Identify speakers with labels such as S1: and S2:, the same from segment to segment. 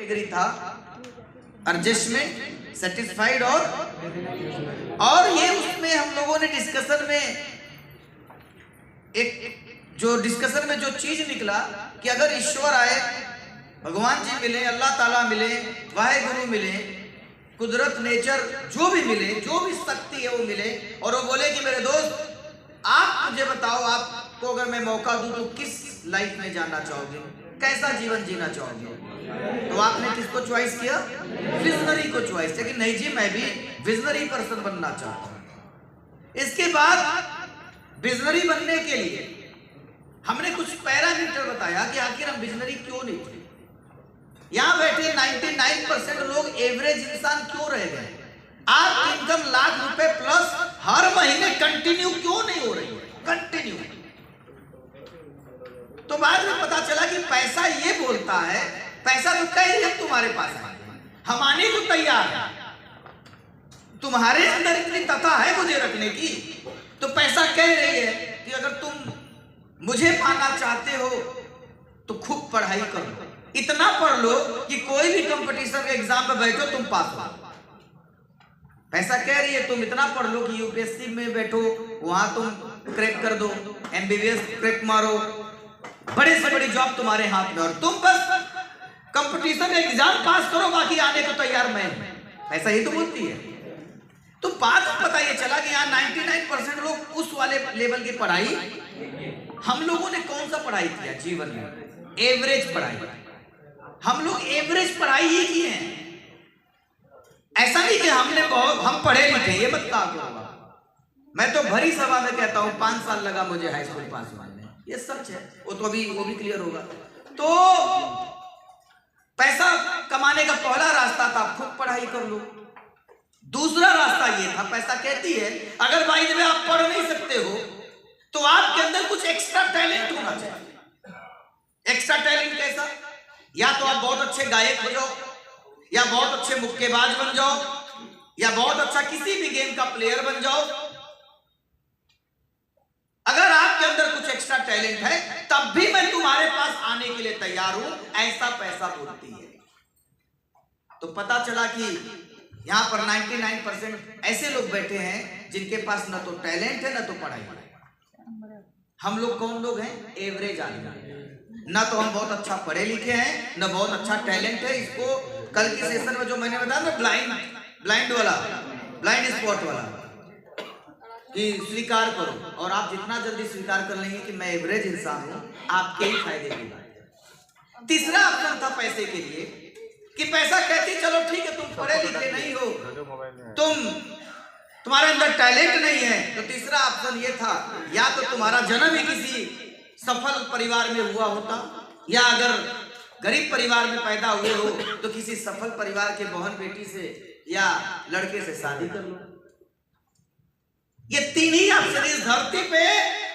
S1: Category था, adjustment, satisfied और ये उसमें हम लोगों ने डिस्कशन में जो चीज निकला कि अगर ईश्वर आए, भगवान जी मिले, अल्लाह ताला मिले, वाहे गुरु मिले, कुदरत नेचर जो भी मिले, जो भी शक्ति है वो मिले, और वो बोले कि मेरे दोस्त आप मुझे बताओ, आपको अगर मैं मौका दूं तो किस लाइफ में जाना चाहोगे, कैसा जीवन जीना चाहोगे? तो आपने किसको चॉइस किया? विजनरी को चॉइस किया कि नहीं जी मैं भी विजनरी पर्सन बनना चाहता हूं। इसके बाद विजनरी बनने के लिए हमने कुछ पैरामीटर बताया कि आखिर हम विजनरी क्यों नहीं थे। यहां बैठे 99% लोग एवरेज इंसान क्यों रह गए? आपकी इनकम लाख रुपए प्लस हर महीने कंटिन्यू क्यों नहीं हो रही है? कंटिन्यू। तो बाद में पता चला कि पैसा ये बोलता है, पैसा तो कह रही है तुम्हारे पास है, हम आने को तैयार है, तुम्हारे अंदर इतनी तथा है मुझे रखने की, तो पैसा कह रही है कि अगर तुम मुझे पाना चाहते हो तो खूब पढ़ाई कर लो, इतना पढ़ लो कि कोई भी कंपटीशन के एग्जाम में बैठो तुम पास हो। पैसा कह रही है तुम इतना पढ़ लो कि यूपीएससी में बैठो, वहां तुम क्रैक कर दो, एमबीबीएस क्रैक मारो, बड़े से बड़ी जॉब तुम्हारे हाथ में, और तुम बस कंपटीशन एग्जाम पास करो, बाकी आने को तैयार मैं हूं। ऐसा ही तो बोलती है। तो बात पता ये चला कि यहाँ 99% लोग उस वाले लेवल की पढ़ाई, हम लोगों ने कौन सा पढ़ाई किया जीवन में? एवरेज पढ़ाई। हम लोग एवरेज पढ़ाई ही किए हैं। ऐसा नहीं कि हम पढ़े लिखे, ये मत कहा करो। मैं तो भरी सभा में कहता हूं 5 साल लगा मुझे हाई स्कूल पास होने, ये सच है, वो भी क्लियर होगा। तो पैसा कमाने का पहला रास्ता था खूब पढ़ाई कर लो। दूसरा रास्ता ये था, पैसा कहती है अगर भाई जब आप पढ़ नहीं सकते हो तो आपके अंदर कुछ एक्स्ट्रा टैलेंट होना चाहिए। एक्स्ट्रा टैलेंट कैसा? या तो आप बहुत अच्छे गायक हो जाओ, या बहुत अच्छे मुक्केबाज बन जाओ, या बहुत अच्छा किसी भी गेम का प्लेयर बन जाओ। अगर आपके अंदर कुछ एक्स्ट्रा टैलेंट है तब भी मैं तुम्हारे पास आने के लिए तैयार हूं, ऐसा पैसा बोलती है। तो पता चला कि यहां पर 99% ऐसे लोग बैठे हैं जिनके पास न तो टैलेंट है न तो पढ़ाई है। हम लोग कौन लोग हैं? एवरेज आदमी। ना तो हम बहुत अच्छा पढ़े लिखे हैं, न बहुत अच्छा टैलेंट है। इसको कल की सेशन में जो मैंने बताया ना, ब्लाइंड स्पॉट वाला, कि स्वीकार करो, और आप जितना जल्दी स्वीकार कर लेंगे कि मैं एवरेज इंसान हूं, आपके ही फायदे की बात है। तीसरा ऑप्शन था पैसे के लिए कि पैसा कहती चलो ठीक है तुम पढ़े लिखे नहीं हो, तुम्हारे अंदर टैलेंट नहीं है, तो तीसरा ऑप्शन ये था या तो तुम्हारा जन्म ही किसी सफल परिवार में हुआ होता, या अगर गरीब परिवार में पैदा हुए हो तो किसी सफल परिवार के बहन बेटी से या लड़के से शादी कर लो। ये तीन ही ऑप्शन इस धरती पे,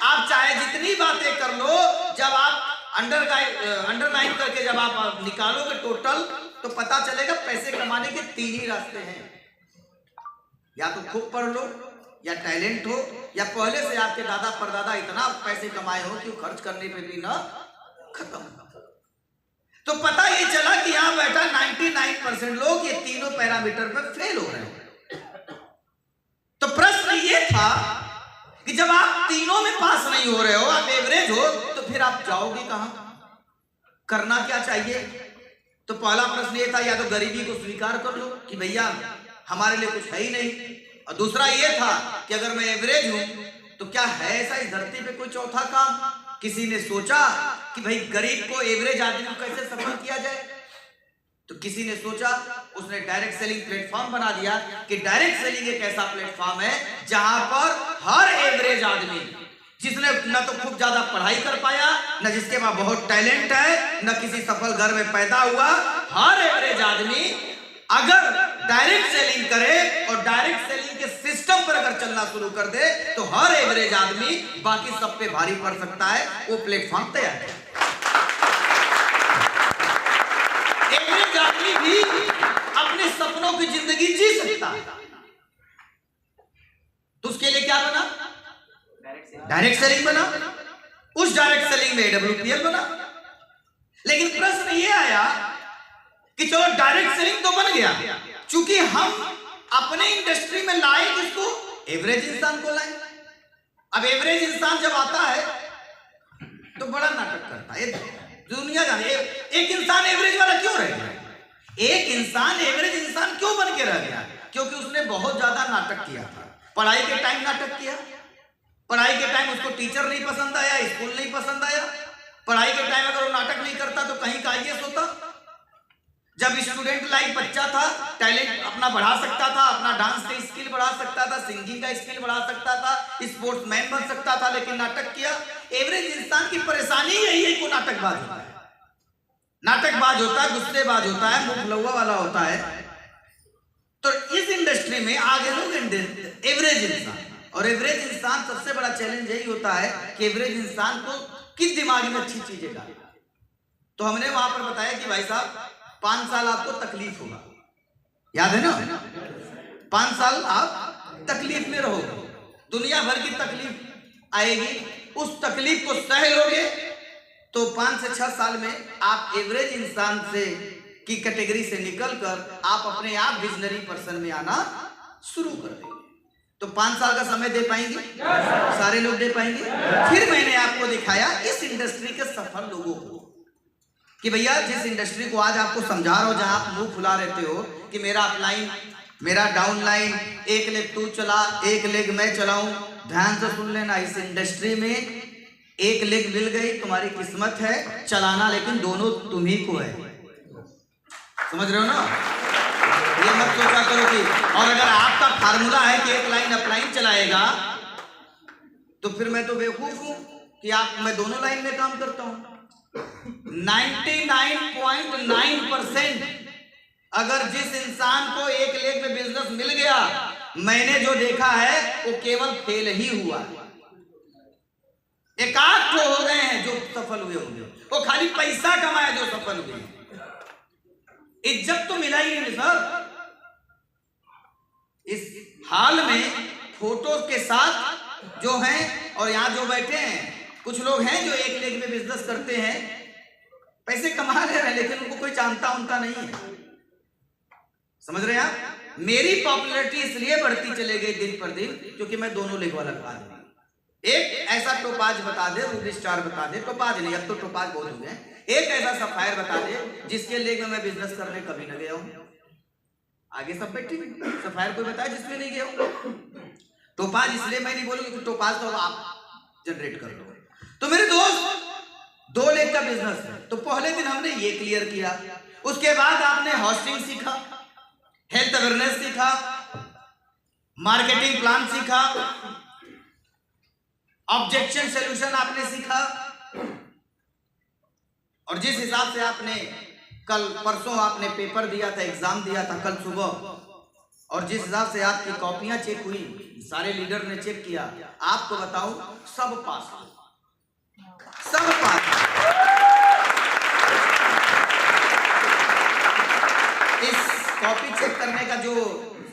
S1: आप चाहे जितनी बातें कर लो, जब आप अंडरलाइन करके जब आप निकालोगे टोटल, तो पता चलेगा पैसे कमाने के 3 ही रास्ते हैं। या तो खूब पढ़ लो, या टैलेंट हो, या पहले से आपके दादा परदादा इतना पैसे कमाए हो कि खर्च करने पे भी ना खत्म। तो पता ये चला कि यहां बैठा 99% लोग ये तीनों पैरामीटर पे फेल हो रहे हैं। तो प्रश्न ये था कि जब आप तीनों में पास नहीं हो रहे हो, आप एवरेज हो, तो फिर आप जाओगे कहां? करना क्या चाहिए? तो पहला प्रश्न ये था, या तो गरीबी को स्वीकार कर लो कि भैया हमारे लिए कुछ है ही नहीं, और दूसरा ये था कि अगर मैं एवरेज हूं तो क्या है ऐसा इस धरती पे कोई चौथा काम? किसी ने सोचा कि भाई गरीब को, एवरेज आदमी को कैसे सफल किया जाए? तो किसी ने सोचा, उसने डायरेक्ट सेलिंग प्लेटफॉर्म बना दिया कि डायरेक्ट सेलिंग एक ऐसा प्लेटफॉर्म है जहां पर हर एवरेज आदमी, जिसने न तो खूब ज्यादा पढ़ाई कर पाया, न जिसके पास बहुत टैलेंट है, न किसी सफल घर में पैदा हुआ, हर एवरेज आदमी अगर डायरेक्ट सेलिंग करे और डायरेक्ट सेलिंग के सिस्टम पर अगर चलना शुरू कर दे, तो हर एवरेज आदमी बाकी सब पे भारी पड़ सकता है। वो प्लेटफॉर्म तैयार है। एवरेज आदमी भी अपने सपनों की जिंदगी जी सकता है। तो उसके लिए क्या बना? डायरेक्ट सेलिंग बना। उस डायरेक्ट सेलिंग में AWPL बना। लेकिन प्रश्न ये आया कि चलो डायरेक्ट सेलिंग तो बन गया, चूंकि हम अपने इंडस्ट्री में लाए किसको, एवरेज इंसान को लाए। अब एवरेज इंसान जब आता है तो बड़ा नाटक करता है, दुनिया जाने एक इंसान एवरेज वाला क्यों रह गया, एक इंसान एवरेज इंसान क्यों बन के रह गया, क्योंकि उसने बहुत ज्यादा नाटक किया था। पढ़ाई के टाइम नाटक किया, पढ़ाई के टाइम उसको टीचर नहीं पसंद आया, स्कूल नहीं पसंद आया, पढ़ाई के टाइम अगर वो नाटक नहीं करता तो कहीं का आईएएस होता। जब स्टूडेंट लाइफ बच्चा था, टैलेंट अपना बढ़ा सकता था, अपना डांस का स्किल बढ़ा सकता था, सिंगिंग का स्किल बढ़ा सकता था, स्पोर्ट्समैन बन सकता था, लेकिन नाटक किया। एवरेज इंसान की परेशानी यही है कि नाटकबाज होता है, नाटकबाज होता है, गुस्सेबाज होता है, मुंह फुलौआ वाला होता है। तो इस इंडस्ट्री में आगे लोग एवरेज इंसान, और एवरेज इंसान सबसे बड़ा चैलेंज यही होता है कि एवरेज इंसान को किस दिमाग में अच्छी चीजें डालें। तो हमने वहां पर बताया कि भाई साहब 5 साल आपको तकलीफ होगा, याद है ना, 5 साल आप तकलीफ में रहोगे, दुनिया भर की तकलीफ आएगी, उस तकलीफ को सह लोगे तो 5 से 6 साल में आप एवरेज इंसान से की कैटेगरी से निकलकर आप अपने आप विजनरी पर्सन में आना शुरू कर देंगे। तो 5 साल का समय दे पाएंगे, सारे लोग दे पाएंगे। फिर मैंने आपको दिखाया इस इंडस्ट्री के सफल लोगों को कि भैया जिस इंडस्ट्री को आज आपको समझा रहा हूं, जहां आप मुंह फुला रहते हो कि मेरा अपलाइन, मेरा डाउनलाइन, एक लेग तू चला, एक लेग मैं चलाऊं, ध्यान से सुन लेना, इस इंडस्ट्री में एक लेग मिल गई तुम्हारी किस्मत है, चलाना लेकिन दोनों तुम्ही को है, समझ रहे हो ना। ये मत सोचा करो कि, और अगर आपका फार्मूला है कि एक लाइन अपलाइन चलाएगा तो फिर मैं तो बेवकूफ हूं कि मैं दोनों लाइन में काम करता हूं। 99.9% अगर जिस इंसान को एक लेग में बिजनेस मिल गया, मैंने जो देखा है वो केवल फेल ही हुआ है। एकाध तो हो गए हैं जो सफल हुए होंगे, वो खाली पैसा कमाए जो सफल हुए, इज्जत तो मिला ही नहीं सर। इस हाल में फोटो के साथ जो हैं और यहां जो बैठे हैं, कुछ लोग हैं जो एक लेग में बिजनेस करते हैं, पैसे कमा रहे हैं, लेकिन उनको कोई जानता उनका नहीं है, समझ रहे हैं आप। मेरी पॉपुलैरिटी इसलिए बढ़ती चले गई दिन पर दिन क्योंकि मैं दोनों लेग वाला आदमी। एक ऐसा टोपाज बता दे, रूबी स्टार बता दे, टोपाज नहीं, अब तो टोपाज बहुत हो गए, एक ऐसा सफायर बता दे जिसके लेग में मैं बिजनेस करने कभी न गया हूं। आगे सब बैठे, सफायर कोई बताया जिसमें नहीं गया हूं। टोपाज इसलिए मैं नहीं बोलूंगा कि टोपाज तो आप जनरेट कर लो। तो मेरे दोस्त 2 लेग का बिजनेस है, तो पहले दिन हमने ये क्लियर किया, उसके बाद आपने होस्टिंग सीखा, हेल्थ अवेयरनेस सीखा, मार्केटिंग प्लान सीखा, ऑब्जेक्शन सॉल्यूशन आपने सीखा, और जिस हिसाब से आपने कल परसों आपने पेपर दिया था, एग्जाम दिया था कल सुबह, और जिस हिसाब से आपकी कॉपियां चेक हुई, सारे लीडर ने चेक किया, आपको बताऊं सब पास, सब पास। इस कॉपी चेक करने का जो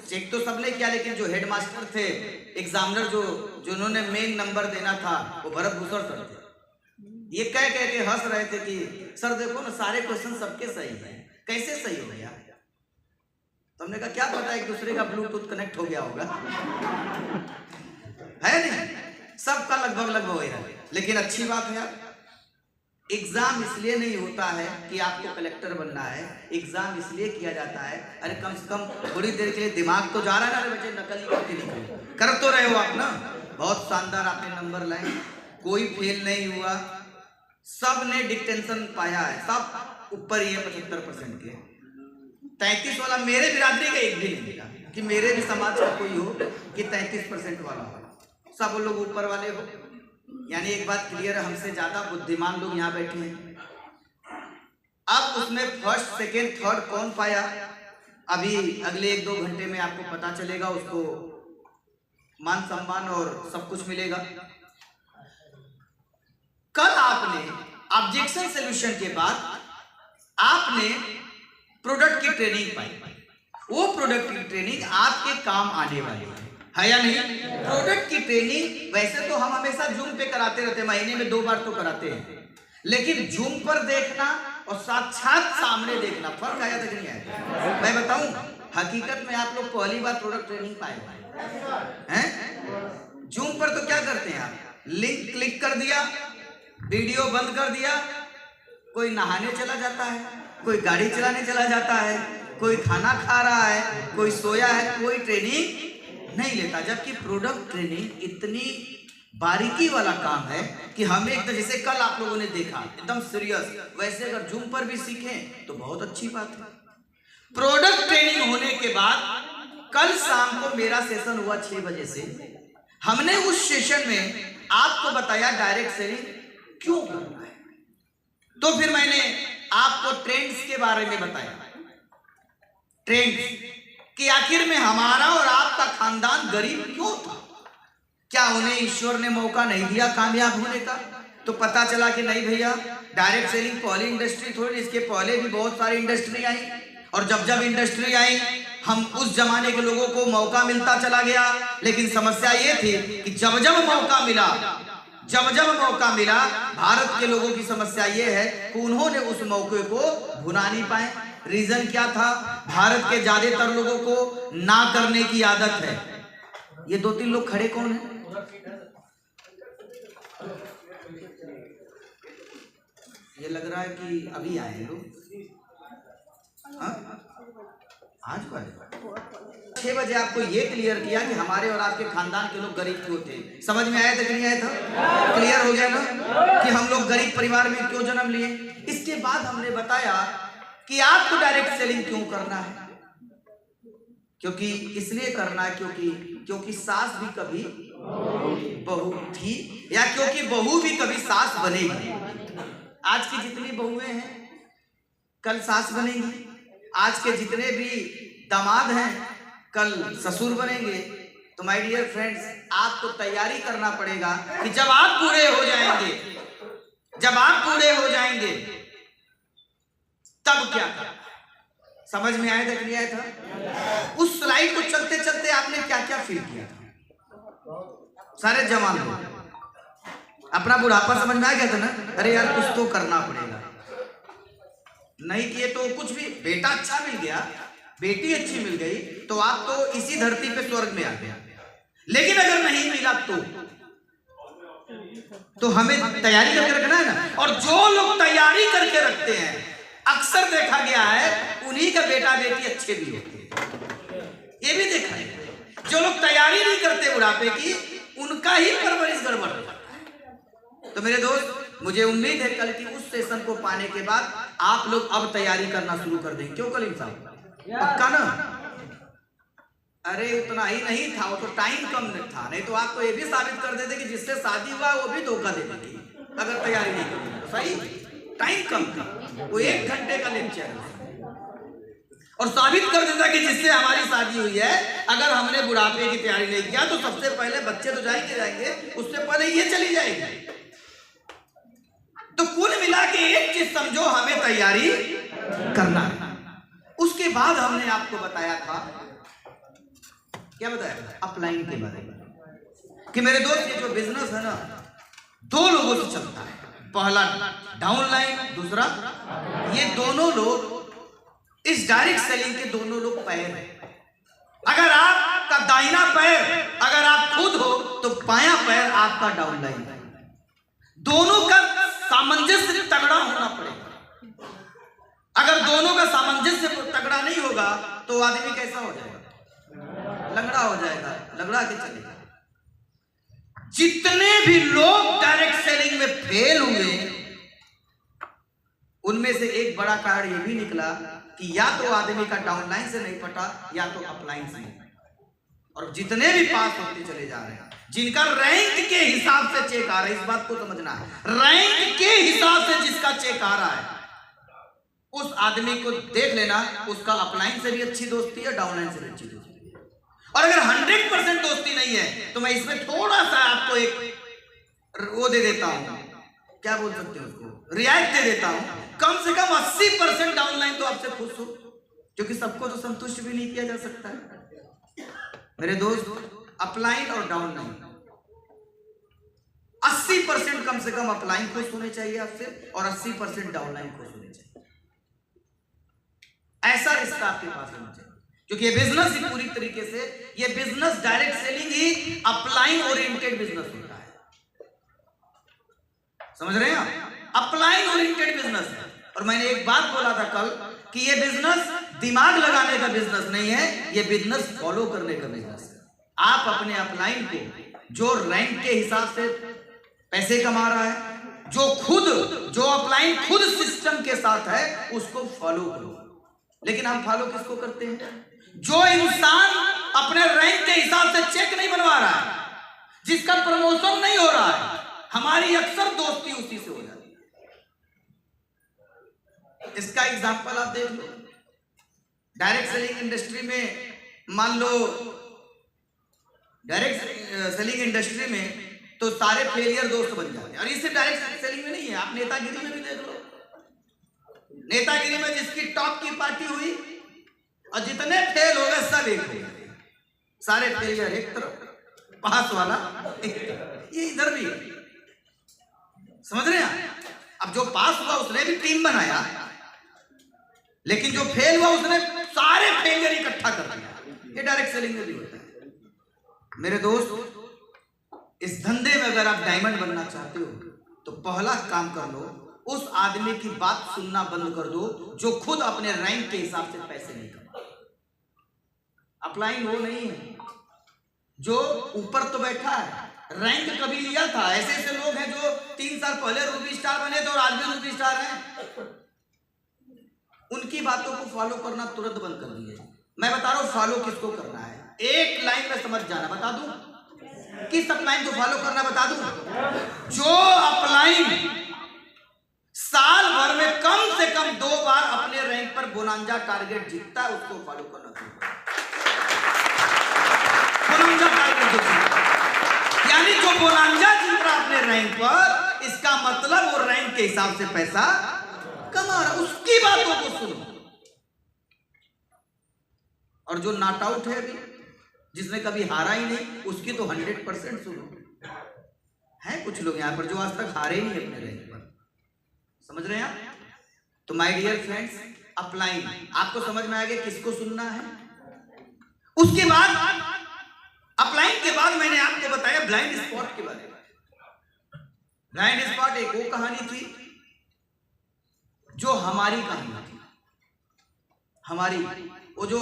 S1: चेक तो सबने किया, लेकिन जो हेडमास्टर थे, एग्जामिनर जो उन्होंने मेन नंबर देना था, वो भरत भूषण सर थे। ये कह के हंस रहे थे कि सर देखो ना सारे क्वेश्चन सबके सही हैं, कैसे सही हो गया। तो हमने कहा क्या पता एक दूसरे का ब्लूटूथ कनेक्ट हो गया होगा, है नहीं, सबका लगभग हो रहा है। लेकिन अच्छी बात है यार, एग्जाम इसलिए नहीं होता है कि आपको कलेक्टर बनना है, एग्जाम इसलिए किया जाता है, अरे कम से कम थोड़ी देर के लिए दिमाग तो जा रहा है ना, अरे बच्चे नकल ही करके निकले, कर तो रहे हो आप ना। बहुत शानदार आपने नंबर लाए, कोई फेल नहीं हुआ, सब ने डिक्टेंशन पाया है, सब ऊपर ही है 75% के। 33 वाला मेरे बिरादरी का एक भी नहीं मिला कि मेरे भी समाज का कोई हो कि 33% वाला हो, सब लोग ऊपर वाले हो। यानी एक बात क्लियर है, हमसे ज्यादा बुद्धिमान लोग यहाँ बैठे हैं। अब उसमें फर्स्ट सेकेंड थर्ड कौन पाया, अभी अगले 1-2 घंटे में आपको पता चलेगा, उसको मान सम्मान और सब कुछ मिलेगा। कल आपने ऑब्जेक्शन सॉल्यूशन के बाद आपने प्रोडक्ट की ट्रेनिंग पाई, वो प्रोडक्ट की ट्रेनिंग आपके काम आने वाली है या नहीं। प्रोडक्ट की ट्रेनिंग वैसे तो हम हमेशा जूम पे कराते रहते हैं, महीने में 2 बार तो कराते हैं, लेकिन जूम पर देखना और साक्षात सामने देखना, फर्क आया था कि नहीं आया? मैं बताऊं, हकीकत में आप लोग पहली बार प्रोडक्ट ट्रेनिंग पाए हैं। जूम पर तो क्या करते हैं आप, लिंक क्लिक कर दिया, वीडियो बंद कर दिया, कोई नहाने चला जाता है, कोई गाड़ी चलाने चला जाता है, कोई खाना खा रहा है, कोई सोया है, कोई ट्रेनिंग नहीं लेता। जबकि प्रोडक्ट ट्रेनिंग इतनी बारीकी वाला काम है कि हमें एकदम, जैसे कल आप लोगों ने देखा एकदम सीरियस, वैसे अगर जूम पर भी सीखें तो बहुत अच्छी बात है। प्रोडक्ट ट्रेनिंग होने के बाद कल शाम को मेरा सेशन हुआ 6 बजे से। हमने उस सेशन में आपको बताया डायरेक्ट सेलिंग क्यों करना है। तो फिर मैंने आपको ट्रेंड्स के बारे में बताया, ट्रेंड्स कि आखिर में हमारा और आपका खानदान गरीब क्यों था, क्या उन्हें ईश्वर ने मौका नहीं दिया कामयाब होने का? तो पता चला कि नहीं भैया, डायरेक्ट सेलिंग पहली इंडस्ट्री थोड़ी, इसके पहले भी बहुत सारी इंडस्ट्री आई, और जब जब इंडस्ट्री आई हम उस जमाने के लोगों को मौका मिलता चला गया। लेकिन समस्या ये थी कि जब जब मौका मिला, भारत के लोगों की समस्या ये है कि उन्होंने उस मौके को भुना नहीं पाए। रीजन क्या था? भारत के ज्यादातर लोगों को ना करने की आदत है। ये 2-3 लोग खड़े कौन है? ये लग रहा है कि अभी आए हैं लोग। आज को 6 बजे आपको ये क्लियर किया कि हमारे और आपके खानदान के लोग गरीब क्यों थे। समझ में आया था कि नहीं आया था? क्लियर हो गया ना कि हम लोग गरीब परिवार में क्यों जन्म लिए। इसके बाद हमने बताया कि आपको डायरेक्ट सेलिंग क्यों करना है। क्योंकि इसलिए करना है क्योंकि सास भी कभी बहू थी, या क्योंकि बहू भी कभी सास बनेगी। आज की जितनी बहुएं हैं कल सास बनेंगी, आज के जितने भी दामाद हैं कल ससुर बनेंगे। तो माय डियर फ्रेंड्स, आपको तैयारी करना पड़ेगा कि जब आप पूरे हो जाएंगे तब क्या करना। समझ में आया था कि नहीं आया था? उस स्लाइड को चलते चलते आपने क्या क्या फील किया था? सारे जवान लोग अपना बुढ़ापा समझ में आ गया था ना? अरे यार कुछ तो करना पड़ेगा, नहीं किए तो कुछ भी। बेटा अच्छा मिल गया, बेटी अच्छी मिल गई तो आप तो इसी धरती पे स्वर्ग में आ गया। लेकिन अगर नहीं मिला तो हमें तैयारी करके रखना है ना। और जो लोग तैयारी करके रखते हैं, अक्सर देखा गया है उन्हीं का बेटा बेटी अच्छे भी होते हैं। ये भी देखा है, जो लोग तैयारी नहीं करते बुढ़ापे की, उनका ही परवरिश गड़बड़ होता है। तो मेरे दोस्त, मुझे उम्मीद है कल की उस सेशन को पाने के बाद आप लोग अब तैयारी करना शुरू कर देंगे। क्यों कलीम साहब? पक्का ना? अरे उतना ही नहीं था, वो तो टाइम कम था, नहीं तो आपको ये भी साबित कर देते कि जिससे शादी हुआ वो भी धोखा दे देती अगर तैयारी नहीं करेगी तो। सही टाइम कम था, वो 1 घंटे का लेक्चर है, और साबित कर देता कि जिससे हमारी शादी हुई है, अगर हमने बुढ़ापे की तैयारी नहीं किया तो सबसे पहले बच्चे तो जाएंगे, उससे पहले ये चली जाएगी। तो कुल मिला के एक चीज समझो, हमें तैयारी करना है। उसके बाद हमने आपको बताया था, क्या बताया था? अपलाइन के बारे में कि मेरे दोस्त ये जो बिजनेस है ना, 2 लोगों से चलता है। पहला डाउनलाइन, दूसरा ये दोनों लोग, इस डायरेक्ट सेलिंग के दोनों लोग पैर हैं। अगर आपका दाहिना पैर अगर आप खुद हो तो बायां पैर आपका डाउनलाइन है। दोनों का सामंजस्य तगड़ा होना पड़ेगा। अगर दोनों का सामंजस्य तगड़ा नहीं होगा तो आदमी कैसा हो जाएगा? लंगड़ा हो जाएगा, लंगड़ा के चलेगा। जितने भी लोग डायरेक्ट सेलिंग में फेल हुए, उनमें से एक बड़ा कारण यह भी निकला कि या तो आदमी का डाउनलाइन से नहीं पटा, या तो अपलाइन से नहीं पटा। और जितने भी पास होते चले जा रहे हैं, जिनका रैंक के हिसाब से चेक आ रहा है, इस बात को समझना है, रैंक के हिसाब से जिसका चेक आ रहा है, उस आदमी को देख लेना, उसका अपलाइन से भी अच्छी दोस्ती है, डाउनलाइन से भी अच्छी दोस्ती है। और अगर 100% दोस्ती नहीं है तो मैं इसमें थोड़ा सा आपको एक वो दे देता हूं, क्या बोल सकते हैं उसको, रियायत दे देता हूं। कम से कम 80% डाउनलाइन तो आपसे खुश हो, क्योंकि सबको तो संतुष्ट भी नहीं किया जा सकता है। मेरे दोस्त, अपलाइन और डाउनलाइन, 80% कम से कम अपलाइन खुश होने चाहिए आपसे और 80% डाउनलाइन खुश होने चाहिए। ऐसा रिश्ता आपके पास होना चाहिए, क्योंकि ये बिजनेस ही पूरी तरीके से, ये बिजनेस डायरेक्ट सेलिंग ही अपलाइन ओरिएंटेड बिजनेस होता है। समझ रहे हैं आप? अपलाइन ओरिएंटेड बिजनेस है। और मैंने एक बात बोला था कल कि ये बिजनेस दिमाग लगाने का बिजनेस नहीं है, ये बिजनेस फॉलो करने का बिजनेस है। आप अपने अपलाइन को जो रैंक के हिसाब से पैसे कमा रहा है, जो अपलाइन खुद सिस्टम के साथ है, उसको फॉलो करो। लेकिन हम फॉलो किसको करते हैं? जो इंसान अपने रैंक के हिसाब से चेक नहीं बनवा रहा है, जिसका प्रमोशन नहीं हो रहा है, हमारी अक्सर दोस्ती उसी से हो जाती है। इसका एग्जांपल आप देख लो, डायरेक्ट सेलिंग इंडस्ट्री में, मान लो डायरेक्ट सेलिंग इंडस्ट्री में तो सारे फेलियर दोस्त बन जाते हैं। और इससे डायरेक्ट सेलिंग में नहीं है, आप नेतागिरी में भी देख लो। नेतागिरी में जिसकी टॉप की पार्टी हुई और जितने फेल हो गए सब एक हो गए, सारे फेलियर एक तरफ, पास वाला एक तरफ। ये इधर भी समझ रहे हैं? अब जो पास हुआ उसने भी टीम बनाया, लेकिन जो फेल हुआ उसने सारे फेलियर इकट्ठा कर दिया। ये डायरेक्ट सेलिंग में भी होता है। मेरे दोस्त, इस धंधे में अगर आप डायमंड बनना चाहते हो तो पहला काम कर लो, उस आदमी की बात सुनना बंद कर दो जो खुद अपने रैंक के हिसाब से पैसे नहीं कमा। अपलाइन वो नहीं है जो ऊपर तो बैठा है, रैंक कभी लिया था। ऐसे लोग हैं जो 3 साल पहले रूबी स्टार बने थे और आज भी रूबी स्टार हैं। उनकी बातों को फॉलो करना तुरंत बंद कर दिए। मैं बता रहा हूं फॉलो किसको करना है। एक लाइन में समझ जाना, बता दूं किस अपलाइन को फॉलो करना, बता दूं। जो अपलाइन साल भर में कम से कम 2 बार अपने रैंक पर बोनांजा टारगेट जीतता है, उसको फॉलो करना चाहिए। बोनांजा टारगेट जीतता, यानी जो बोनांजा जीत रहा अपने रैंक पर, इसका मतलब वो रैंक के हिसाब से पैसा कमा रहा, उसकी बातों को सुनो। और जो नॉट आउट है अभी, जिसने कभी हारा ही नहीं, उसकी तो 100% सुनो। है कुछ लोग यहां पर जो आज तक हारे ही नहीं अपने रैंक पर। समझ रहे हैं आप? तो माय डियर फ्रेंड्स, अपलाइन आपको समझ में आ गया किसको सुनना है। उसके बाद अपलाइन के बाद मैंने आपको बताया ब्लाइंड स्पॉट के बारे में। ब्लाइंड स्पॉट एक वो कहानी थी जो हमारी कहानी थी। हमारी वो जो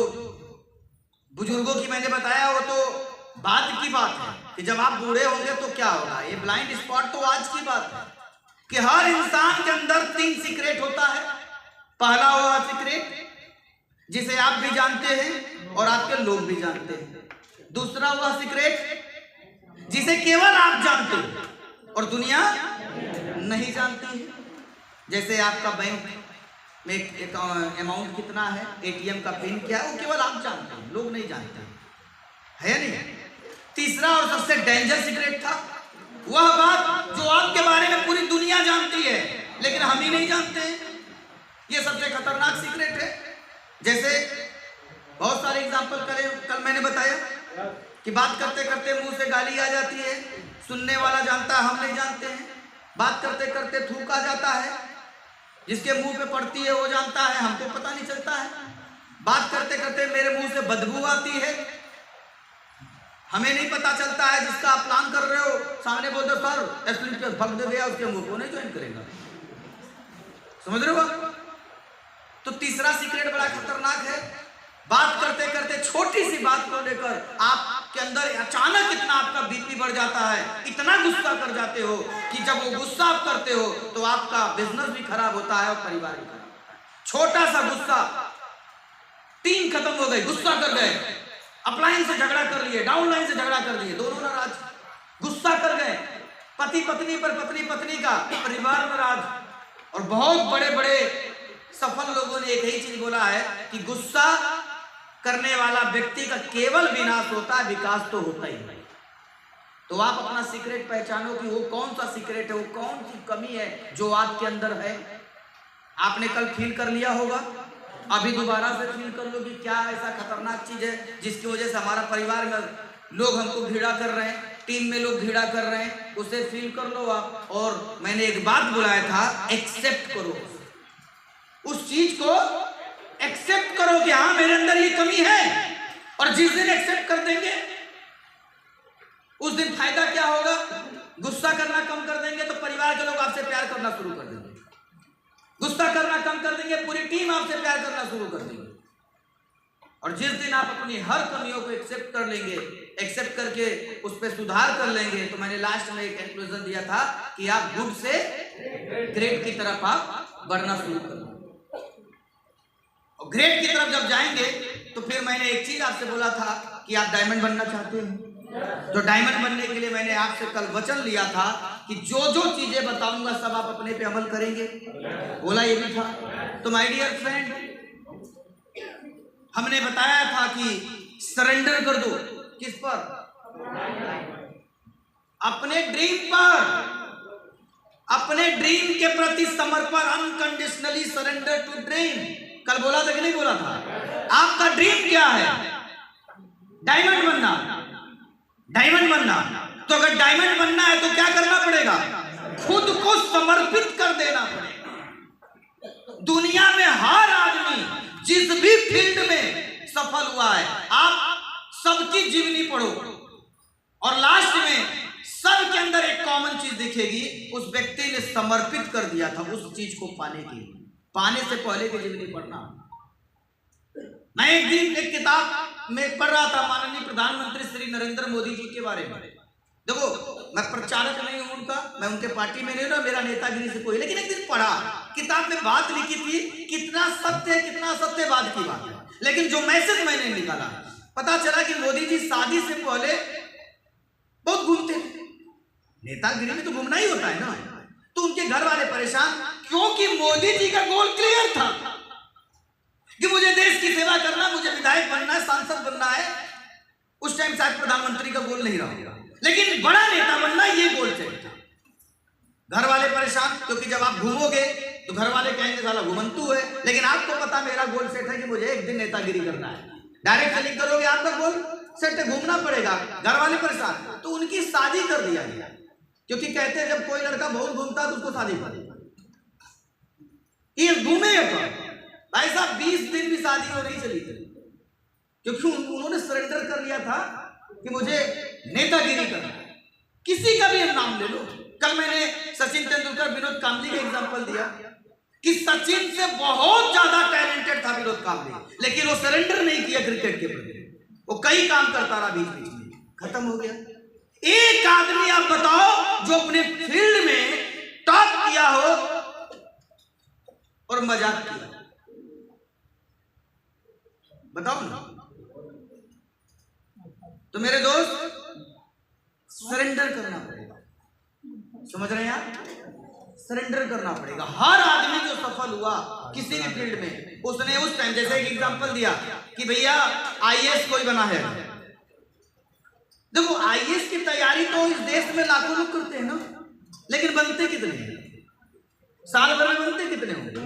S1: बुजुर्गों की मैंने बताया, वो तो बाद की बात है कि जब आप बूढ़े होंगे तो क्या होगा। ये ब्लाइंड स्पॉट तो आज की बात है कि हर इंसान के अंदर 3 सीक्रेट होता है। पहला हुआ सीक्रेट जिसे आप भी जानते हैं और आपके लोग भी जानते हैं। दूसरा हुआ सीक्रेट जिसे केवल आप जानते हैं और दुनिया नहीं जानती है। जैसे आपका बैंक में एक अमाउंट कितना है, एटीएम का पिन क्या है, वो केवल आप जानते हैं, लोग नहीं जानते, है नहीं। तीसरा और सबसे डेंजर सीक्रेट था वह बात जो आपके बारे में पूरी दुनिया जानती है लेकिन हम ही नहीं जानते हैं। ये सबसे खतरनाक सीक्रेट है। जैसे बहुत सारे एग्जांपल कल मैंने बताया कि बात करते करते मुंह से गाली आ जाती है, सुनने वाला जानता है, हम नहीं जानते हैं। बात करते करते थूक आ जाता है, जिसके मुंह पे पड़ती है वो जानता है, हमको पता नहीं चलता है। बात करते करते मेरे मुंह से बदबू आती है, हमें नहीं पता चलता है। जिसका आप प्लान कर रहे हो सामने बोल दो सर एस्लिप फक दे गया, उसके मुंह को नहीं ज्वाइन करेगा। समझ रहे हो? तो तीसरा सीक्रेट बड़ा खतरनाक है। बात करते करते छोटी सी बात को लेकर आपके अंदर अचानक इतना आपका बीपी बढ़ जाता है, इतना गुस्सा कर जाते हो कि जब वो गुस्सा आप करते हो तो आपका बिजनेस भी खराब होता है और परिवार भी खराब होता है। छोटा सा गुस्सा, 3 खत्म हो गए, गुस्सा कर गए, अपलाइन से झगड़ा कर लिए, डाउनलाइन से झगड़ा कर लिए, दोनों नाराज, गुस्सा कर गए, पति पत्नी पर, पत्नी पत्नी का, परिवार नाराज। और बहुत बड़े बड़े सफल लोगों ने एक ही चीज बोला है कि गुस्सा करने वाला व्यक्ति का केवल विनाश होता है, विकास तो होता ही नहीं। तो आप अपना सीक्रेट पहचानो कि वो कौन सा सीक्रेट है, वो कौन सी कमी है जो आपके अंदर है। आपने कल फील कर लिया होगा, अभी दोबारा से फील कर लो कि क्या ऐसा खतरनाक चीज है जिसकी वजह से हमारा परिवार में लोग हमको घृणा कर रहे हैं। टीम में लोग घृणा कर रहे हैं, उसे फील कर लो आप। और मैंने एक बात बुलाया था, एक्सेप्ट करो उस चीज को, एक्सेप्ट करो कि हाँ मेरे अंदर ये कमी है। और जिस दिन एक्सेप्ट कर देंगे उस दिन फायदा क्या होगा, गुस्सा करना कम कर देंगे तो परिवार के लोग आपसे प्यार करना शुरू कर देंगे, गुस्सा करना कम कर देंगे, पूरी टीम आपसे प्यार करना शुरू कर देंगे। और जिस दिन आप अपनी हर कमियों को एक्सेप्ट कर लेंगे, एक्सेप्ट करके उस पर सुधार कर लेंगे, तो मैंने लास्ट में एक कंक्लूजन दिया था कि आप गुड से ग्रेट की तरफ आप बढ़ना शुरू कर देंगे। और ग्रेट की तरफ जब जाएंगे तो फिर मैंने एक चीज आपसे बोला था कि आप डायमंड बनना चाहते हैं, तो डायमंड बनने के लिए मैंने आपसे कल वचन लिया था कि जो जो चीजें बताऊंगा सब आप अपने पे अमल करेंगे, बोला ये भी था। तो माय डियर फ्रेंड, हमने बताया था कि सरेंडर कर दो, किस पर, अपने ड्रीम पर, अपने ड्रीम के प्रति समर्पण, अनकंडीशनली सरेंडर टू ड्रीम। कल बोला था कि नहीं बोला था? आपका ड्रीम क्या है? डायमंड बनना, डायमंड बनना। तो अगर डायमंड बनना है तो क्या करना पड़ेगा? खुद को समर्पित कर देना पड़ेगा। दुनिया में हर आदमी जिस भी फील्ड में सफल हुआ है, आप सबकी जीवनी पढ़ो और लास्ट में सबके अंदर एक कॉमन चीज दिखेगी, उस व्यक्ति ने समर्पित कर दिया था उस चीज को पाने के लिए। पाने से पहले की जीवनी पढ़ना। मैं एक दिन एक किताब में पढ़ रहा था माननीय प्रधानमंत्री श्री नरेंद्र मोदी जी के बारे में। देखो, मैं प्रचारक नहीं हूं उनका, मैं उनके पार्टी में नहीं हूं, मेरा नेतागिरी से कोई, लेकिन एक दिन पढ़ा, किताब में बात लिखी थी, कितना सत्य है कितना असत्यवाद की बात है, लेकिन जो मैसेज मैंने निकाला, पता चला कि मोदी जी शादी से पहले बहुत घूमते थे। नेतागिरी में तो घूमना ही होता है ना। तो उनके घर वाले परेशान, क्योंकि मोदी जी का गोल क्लियर था कि मुझे देश की सेवा करना, मुझे विधायक बनना है, सांसद बनना है। उस टाइम शायद प्रधानमंत्री का गोल नहीं रहा, लेकिन बड़ा नेता बनना ये गोल चाहिए था। घर वाले परेशान, क्योंकि जब आप घूमोगे तो घर वाले कहेंगे साला घुमंतू है, लेकिन आपको पता मेरा गोल सेट है कि मुझे एक दिन नेतागिरी करना है। डायरेक्ट सेलिंग करोगे, आपका गोल सेट है, घूमना पड़ेगा। घर वाले परेशान, तो उनकी शादी कर दिया गया, क्योंकि कहते हैं जब कोई लड़का बहुत घूमता है तो उसको शादी कर देगा। ये घूमेगा भाई साहब, 20 दिन भी शादी हो नहीं चली थी, क्योंकि उन्होंने सरेंडर कर लिया था कि मुझे नेतागिरी करना है। किसी का भी नाम ले लो। कल मैंने सचिन तेंदुलकर, विनोद कांबली का एग्जांपल दिया कि सचिन से बहुत ज्यादा टैलेंटेड था विनोद कांबली, लेकिन वो सरेंडर नहीं किया क्रिकेट के प्रति। वो कई काम करता रहा, बीच बीच में खत्म हो गया। एक आदमी आप बताओ जो अपने फील्ड में टॉप किया हो और मजाक किया, बताओ ना। तो मेरे दोस्त, सरेंडर करना पड़ेगा, समझ रहे हैं आप? सरेंडर करना पड़ेगा। हर आदमी जो सफल हुआ किसी भी फील्ड में, उसने उस टाइम, जैसे एक एग्जांपल दिया कि भैया आईएएस कोई बना है, देखो आईएएस की तैयारी तो इस देश में लाखों लोग करते हैं ना, लेकिन बनते कितने हैं? साल भर में बनते कितने होंगे?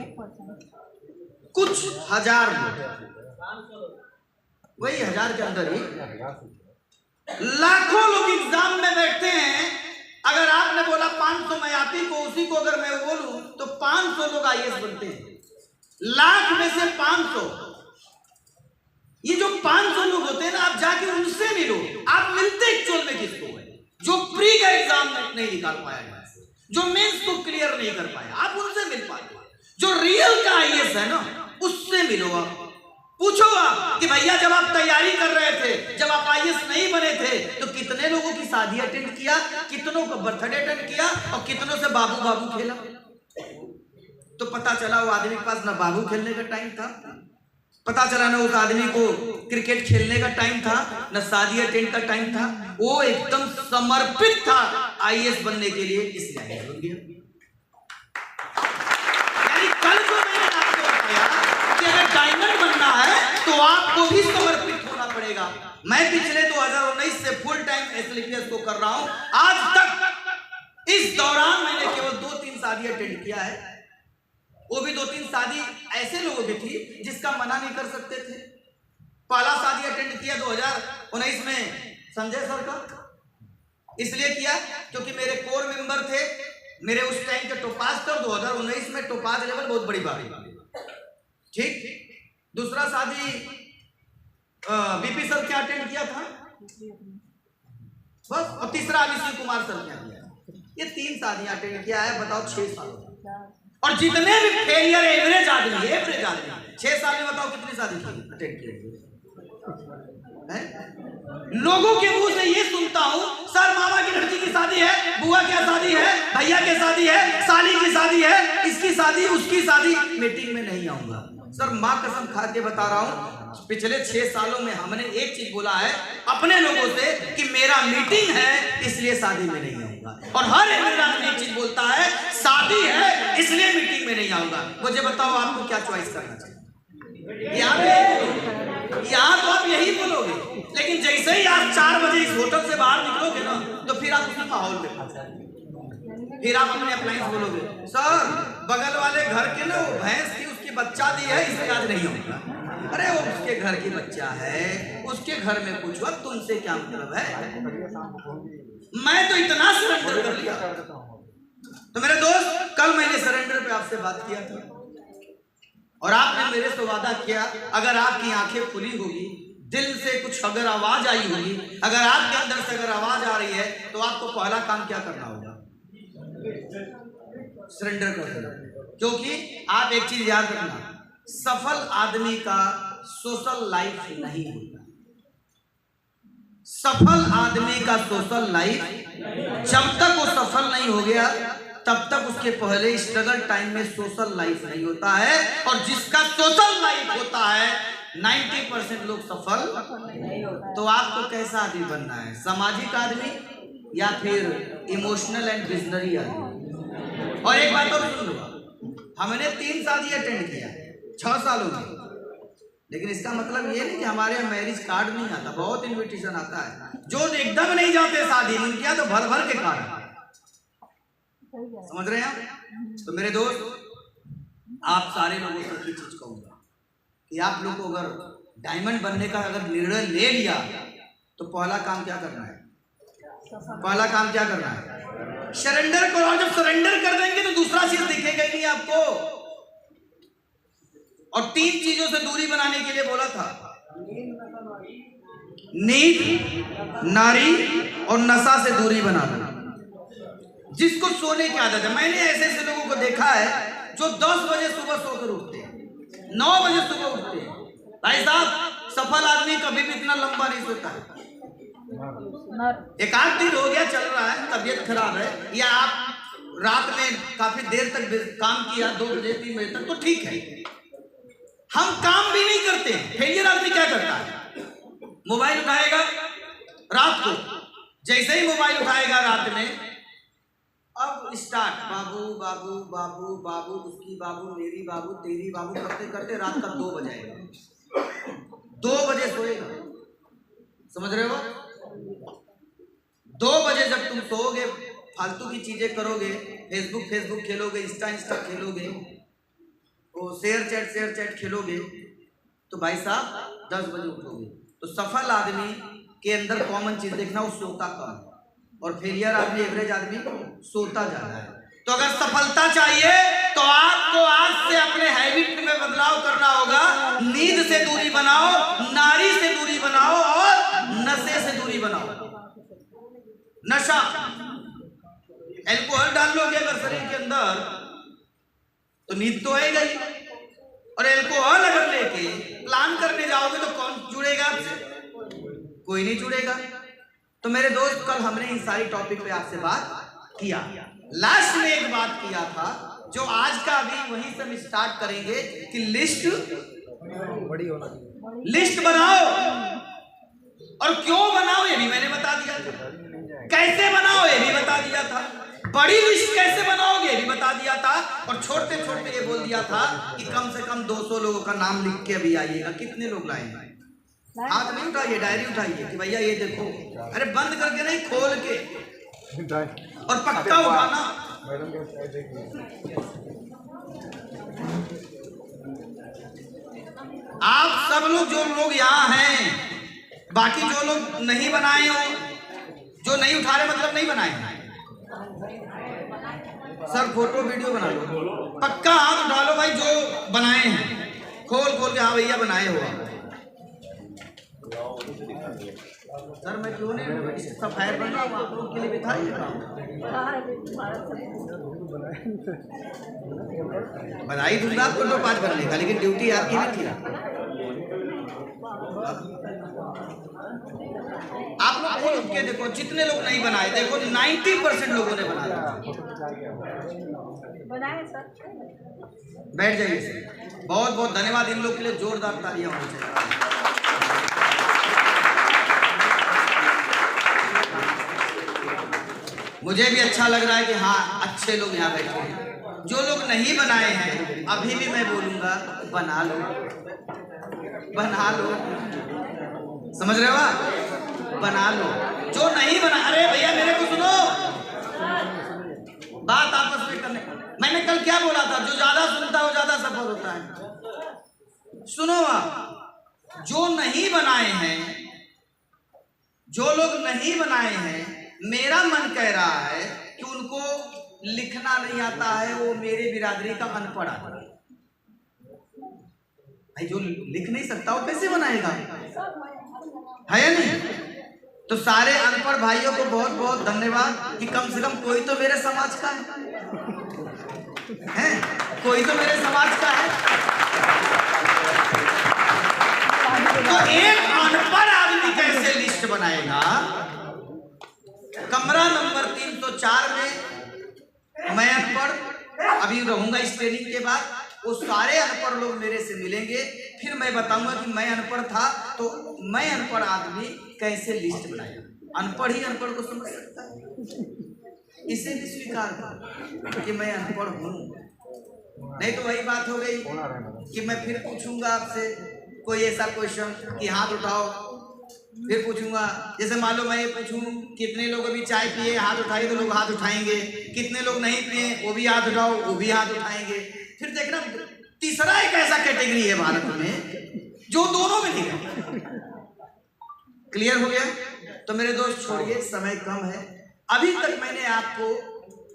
S1: कुछ हजार लोग, वही 1000 के अंदर ही लाखों लोग एग्जाम में बैठते हैं। अगर आपने बोला 500 मैं आप ही को, उसी को अगर मैं बोलूं तो 500 लोग आईएएस बनते हैं। लाख में से 500, ये जो 500 लोग होते हैं ना, आप जाके उनसे मिलो। आप मिलते एक्चुअल में किसको है? जो प्री का एग्जाम नहीं निकाल पाया, जो मेंस को क्लियर नहीं कर पाया, आप उनसे मिल पाते। जो रियल का आईएएस है ना, उससे मिलो। आप पूछो आप कि भैया जब आप तैयारी कर रहे थे, जब आप आईएएस नहीं बने थे, तो कितने लोगों की शादी अटेंड किया, कितनों का बर्थडे अटेंड किया, और कितनों से बाबू बाबू खेला? तो पता चला वो आदमी के पास ना बाबू खेलने का टाइम था, पता चला ना उस आदमी को क्रिकेट खेलने का टाइम था, ना शादी अटेंड का टाइम था। वो एकदम समर्पित था आईएएस बनने के लिए, इसलिए आईएएस बन गया। यानी कल को मैंने आपको बताया कि अगर डायमंड बनना है तो आपको भी समर्पित होना पड़ेगा। मैं पिछले 2019 से फुल टाइम एसएलपीएस को कर रहा हूं। आज तक इस दौरान मैंने केवल 2-3 शादी अटेंड किया है, वो भी 2-3 शादी ऐसे लोगों की थी जिसका मना नहीं कर सकते थे। पहला शादी अटेंड किया 2019 में संजय सर का, इसलिए किया क्योंकि मेरे कोर मेंबर थे, मेरे उस टाइम के टोपाज थे, 2019 में टोपाज लेवल बहुत बड़ी बात है। ठीक, दूसरा शादी बीपी सर क्या अटेंड किया था बस, और तीसरा अभिषेक कुमार सर क्या किया। ये 3 शादियां अटेंड किया है, बताओ 6 साल। और जितने भी फेलियर एवरेज आदमी 6 साल में बताओ कितनी शादी की अटेंड की। लोगों के मुंह से ये सुनता हूं, सर मामा की लड़की की शादी है, बुआ की शादी है, भैया की शादी है, साली की शादी है, इसकी शादी, उसकी शादी, मीटिंग में नहीं आऊंगा। सर माँ कसम खा के बता रहा हूं, पिछले 6 सालों में हमने एक चीज बोला है अपने लोगों से कि मेरा मीटिंग है इसलिए शादी में नहीं आऊंगा, और हर एक आदमी एक चीज बोलता है शादी है इसलिए मीटिंग में नहीं आऊंगा। मुझे बताओ आपको क्या चॉइस करना चाहिए? यहाँ तो आप यही बोलोगे, लेकिन जैसे ही आप 4 बजे इस होटल से बाहर निकलोगे ना, तो फिर आप उसी माहौल में फंस जाएंगे। फिर आप अपने अप्लायंस बोलोगे, सर बगल वाले घर के ना वो भैंस थी, उसकी बच्चा दी है, इसलिए आज नहीं होगा। अरे वो उसके घर की बच्चा है, उसके घर में पूछो, तुमसे क्या मतलब है? मैं तो इतना सरेंडर कर लिया। तो मेरे दोस्त, कल मैंने सरेंडर पे आपसे बात किया था, और आपने मेरे से वादा किया अगर आपकी आंखें खुली होगी, दिल से कुछ अगर आवाज आई होगी, अगर आपके अंदर से अगर आवाज आ रही है, तो आपको पहला काम क्या करना होगा? सरेंडर कर देना। क्योंकि आप एक चीज याद रखना, सफल आदमी का सोशल लाइफ नहीं होता। सफल आदमी का सोशल लाइफ, जब तक वो सफल नहीं हो गया तब तक उसके पहले स्ट्रगल टाइम में सोशल लाइफ नहीं होता है। और जिसका सोशल लाइफ होता है 90% लोग सफल। तो आपको कैसा आदमी बनना है? सामाजिक आदमी या फिर इमोशनल एंड विजनरी आदमी? और एक बात और सुन लो, हमने 3 शादी अटेंड किया 6 सालों में, लेकिन इसका मतलब ये नहीं कि हमारे यहाँ मैरिज कार्ड नहीं आता, बहुत इन्विटेशन आता है। जो एकदम नहीं जाते शादी में, उनके यहाँ तो भर भर के कार्ड, समझ रहे हैं आप? तो मेरे दोस्त, आप सारे लोगों से एक चीज कहूंगा कि आप लोग को अगर डायमंड बनने का अगर निर्णय ले लिया, तो पहला काम क्या करना है? पहला काम क्या करना है? सरेंडर करो। और जब सरेंडर कर देंगे तो दूसरा चीज दिखेगा ही नहीं आपको। और 3 चीजों से दूरी बनाने के लिए बोला था, नींद, नारी और नशा से दूरी बनाना। जिसको सोने की आदत है, मैंने ऐसे ऐसे लोगों को देखा है जो 10 बजे सुबह सोकर उठते हैं, 9 बजे सुबह उठते हैं। भाई साहब, सफल आदमी कभी भी इतना लंबा नहीं सोता है। एक आध दिन हो गया चल रहा है, तबीयत खराब है, या आप रात में काफी देर तक काम किया, 2 बजे 3 बजे तक, तो ठीक है। हम काम भी नहीं करते। फेलियर आदमी क्या करता है? मोबाइल उठाएगा रात को, जैसे ही मोबाइल उठाएगा रात में, अब स्टार्ट, बाबू बाबू बाबू बाबू, उसकी बाबू, मेरी बाबू, तेरी बाबू करते करते रात का 2 बजेगा। 2 बजे सोएगा, समझ रहे हो? 2 बजे जब तुम सोओगे, फालतू की चीजें करोगे, फेसबुक खेलोगे, इंस्टा खेलोगे, वो शेयर चैट खेलोगे, तो भाई साहब 10 बजे उठोगे। तो सफल आदमी के अंदर कॉमन चीज देखना, वो सोता कम, और फेलियर आदमी, एवरेज आदमी सोता ज्यादा है। तो अगर सफलता चाहिए तो आपको आज से अपने हैबिट में बदलाव करना होगा। नींद से दूरी बनाओ, नारी से दूरी बनाओ, और नशे से दूरी बनाओ। नशा, एल्कोहल डाल लोगे अगर शरीर के अंदर, तो नींद तो आएगा ही। और एल्कोहल अगर लेके प्लान करने जाओगे तो कौन जुड़ेगा आपसे? कोई नहीं जुड़ेगा। तो मेरे दोस्त, कल हमने इन सारी टॉपिक पे आपसे बात किया। लास्ट में एक बात किया था, जो आज का अभी वहीं से हम स्टार्ट करेंगे कि लिस्ट बनाओ। और क्यों बनाओ ये भी मैंने बता दिया था, कैसे बनाओ ये भी बता दिया था, बड़ी लिस्ट कैसे बनाओगे ये भी बता दिया था, और छोटे छोटे ये बोल दिया था कि कम से कम 200 लोगों का नाम लिख के अभी आइएगा। कितने लोग लाएंगे? हाथ नहीं उठाइए, डायरी उठाइए कि भैया ये देखो। अरे बंद करके नहीं, खोल के, और पक्का उठाना। आप सब लोग, जो लोग यहाँ हैं, बाकी जो लोग नहीं बनाए हो, जो नहीं उठा रहे मतलब नहीं बनाए हैं। सर फोटो वीडियो बना लो, पक्का हाथ उठा लो भाई जो बनाए हैं, खोल खोल के हाँ भैया बनाए हो। सर मैं क्यों नहीं सफायर बन रहा हूँ, आप लोग के लिए भी था ये काम। बधाई दूंगा आपको तो 5 बनने का, लेकिन ड्यूटी आपकी नहीं थी। आप लोग खोल के देखो, जितने लोग नहीं बनाए देखो 90% लोगों ने बनाया। बैठ जाइए सर, बहुत बहुत धन्यवाद। इन लोग के लिए जोरदार तालियां होनी चाहिए। मुझे भी अच्छा लग रहा है कि हाँ अच्छे लोग यहाँ बैठे हैं। जो लोग नहीं बनाए हैं अभी भी मैं बोलूंगा बना लो, बना लो, समझ रहे हो? बना लो। जो नहीं बना, अरे भैया मेरे को सुनो, बात आपस में करने। मैंने कल क्या बोला था? जो ज्यादा सुनता है वो ज्यादा सफल होता है। सुनो आप, जो नहीं बनाए हैं, जो लोग नहीं बनाए हैं, मेरा मन कह रहा है कि उनको लिखना नहीं आता है, वो मेरे बिरादरी का अनपढ़ आदमी भाई। जो लिख नहीं सकता वो कैसे बनाएगा, है या नहीं? तो सारे अनपढ़ भाइयों को बहुत बहुत धन्यवाद कि कम से कम कोई तो मेरे समाज का है, कोई तो मेरे समाज का है। तो एक अनपढ़ आदमी कैसे लिस्ट बनाएगा? कमरा नंबर 304 में मैं अनपढ़ अभी रहूंगा इस ट्रेनिंग के बाद। वो सारे अनपढ़ लोग मेरे से मिलेंगे, फिर मैं बताऊंगा कि मैं अनपढ़ था तो मैं अनपढ़ आदमी कैसे लिस्ट बनाया। अनपढ़ ही अनपढ़ को समझ सकता है, इसे भी स्वीकार कर कि मैं अनपढ़ हूं। नहीं तो वही बात हो गई कि मैं फिर पूछूंगा आपसे कोई ऐसा क्वेश्चन कि हाथ उठाओ, फिर पूछूंगा जैसे मान लो मैं ये पूछूं कितने लोग अभी चाय पिए, हाथ उठाइए, तो लोग हाथ उठाएंगे। कितने लोग नहीं पिए, वो भी हाथ उठाओ, वो भी हाथ उठाएंगे। फिर देखना तीसरा एक ऐसा कैटेगरी है भारत में जो दोनों में नहीं है। क्लियर हो गया? तो मेरे दोस्त छोड़िए, समय कम है। अभी तक मैंने आपको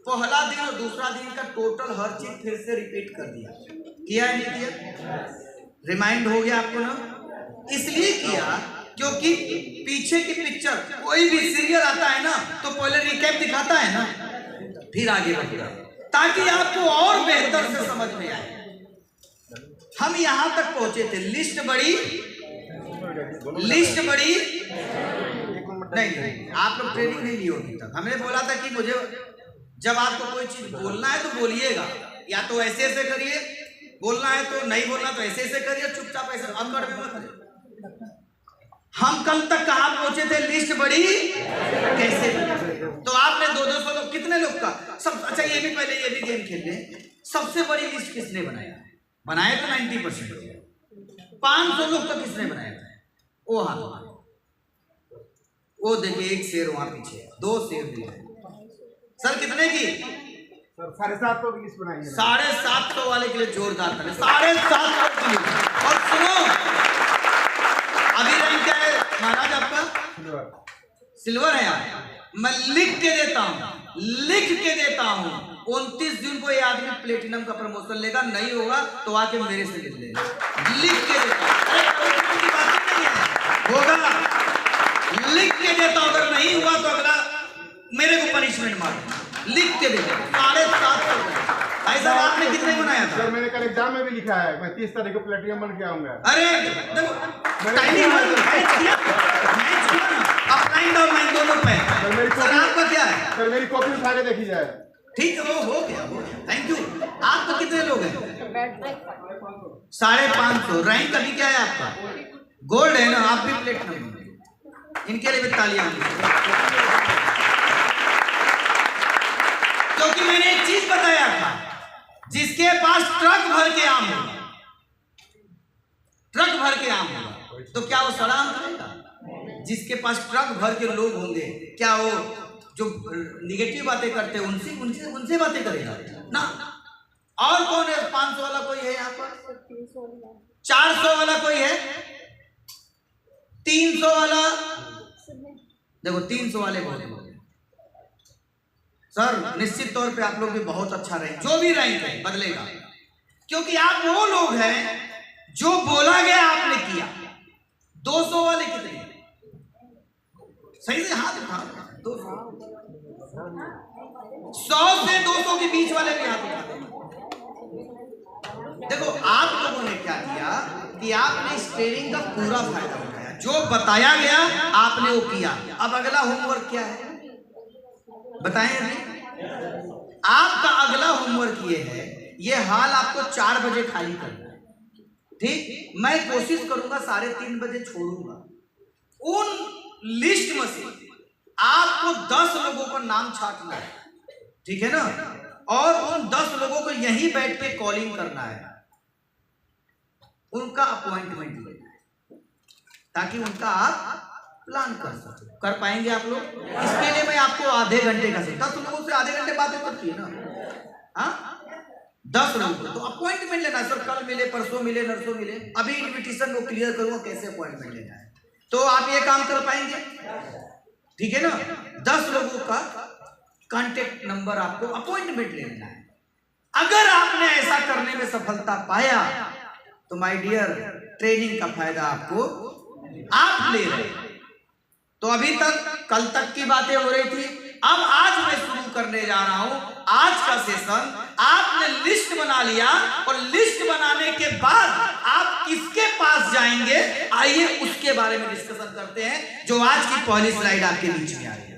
S1: पहला दिन और दूसरा दिन का टोटल हर चीज फिर से रिपीट कर दिया, किया है नहीं किया? रिमाइंड हो गया आपको ना? इसलिए किया क्योंकि पीछे की पिक्चर, कोई भी सीरियल आता है ना तो पहले रिकैप दिखाता है ना, फिर आगे बढ़ता है ताकि आपको और बेहतर से समझ में आए। हम यहां तक पहुंचे थे, लिस्ट बड़ी नहीं, आप लोग ट्रेनिंग नहीं ली होगी तक। हमने बोला था कि मुझे जब आपको कोई चीज बोलना है तो बोलिएगा, या तो ऐसे ऐसे करिए, बोलना है तो नहीं बोलना तो ऐसे ऐसे करिए, चुपचाप ऐसे अकड़ में मत करिए। हम कल तक कहां पहुंचे थे? लिस्ट बड़ी कैसे? तो आपने 200 लोग, कितने लोग का सब? अच्छा ये भी पहले ये भी गेम खेल लें, सबसे बड़ी लिस्ट किसने बनाया? बनाया तो 90%। 500 लोग का किसने बनाया था? वो हाथ, वो देखिए एक शेर वहां पीछे, 2 शेर भी है। सर कितने की?
S2: सर 750 की लिस्ट बनाई है।
S1: 750 वाले के लिए जोरदार ताली। 750 के लिए। और सुनो, अभी रैंक क्या है महाराज आपका? सिल्वर है यार। मैं लिख के देता हूं 29 जून को ये आदमी प्लेटिनम का प्रमोशन लेगा, नहीं होगा तो आके मेरे से लिख लेगा। लिख के देता हूं, की बात नहीं है, होगा। लिख के देता हूं, अगर नहीं हुआ तो अगला मेरे को पनिशमेंट मार। लिख के देता हूं 750। भाई साहब आपने कितने बनाया था?
S2: सर मैंने कल एग्जाम में भी लिखा है, मैं 30 तारीख को प्लेटिनम बन के आऊंगा।
S1: अरे टाइमिंग अपलाइन डाउन लाइन दोनों पे। सर आपका क्या है?
S2: सर मेरी कॉपी उठा के देखी जाए।
S1: ठीक है, वो हो गया। Thank you. आपको कितने लोग हैं? 550। रैंक अभी क्या है आपका? गोल्ड है ना? आप भी प्लेटिनम। इनके लिए भी तालियां। क्योंकि मैंने एक चीज बताया था, जिसके पास ट्रक भर के आम होगा, ट्रक भर के आम होगा, तो क्या वो सड़ा आम खाएगा? जिसके पास ट्रक भर के लोग होंगे, क्या वो जो निगेटिव बातें करते हैं उनसे बातें करेगा ना? और कौन है? 500 वाला कोई है यहाँ पर? 400 वाला कोई है? 300 वाला? देखो 300 वाले बहुत लोग हैं सर, निश्चित तौर पे आप लोग भी बहुत अच्छा रहे, जो भी रैंक है बदलेगा, क्योंकि आप वो लोग हैं जो बोला गया आपने किया। 200 वाले कितने? सही से हाथ उठा, 200, 100 से 200 के बीच वाले भी हाथ उठा। देखो आप लोगों ने क्या किया कि आपने इस ट्रेनिंग का पूरा फायदा उठाया, जो बताया गया आपने वो किया। अब अगला होमवर्क क्या है बताएं अभी। आपका अगला होमवर्क ये है, ये हाल आपको 4 बजे खाली करना है, ठीक? मैं कोशिश करूंगा 3:30 बजे छोड़ूंगा। उन लिस्ट में से आपको 10 लोगों का नाम छांटना है, ठीक है ना? और उन 10 लोगों को यहीं बैठ के कॉलिंग करना है, उनका अपॉइंटमेंट लेना है, ताकि उनका आप प्लान कर सके। कर पाएंगे आप लोग? इसके लिए मैं आपको आधे घंटे का 10 लोगों से आधे घंटे बात करती है ना, हाँ? 10 लोगों तो अपॉइंटमेंट लेना। सर कल मिले, परसों मिले, नरसों मिले, अभी इन्विटेशन को क्लियर करूंगा कैसे अपॉइंटमेंट लेना है, तो आप ये काम कर पाएंगे, ठीक है ना? 10 लोगों का कांटेक्ट नंबर आपको अपॉइंटमेंट लेना है। अगर आपने ऐसा करने में सफलता पाया तो माय डियर, ट्रेनिंग का फायदा आपको आप ले रहे हैं। तो अभी तक कल तक की बातें हो रही थी, अब आज मैं शुरू करने जा रहा हूं आज का सेशन। आपने लिस्ट बना लिया, और लिस्ट बनाने के बाद आप किसके पास जाएंगे, आइए उसके बारे में डिस्कशन करते हैं, जो आज की पहली स्लाइड आपके बीच में आ रही है।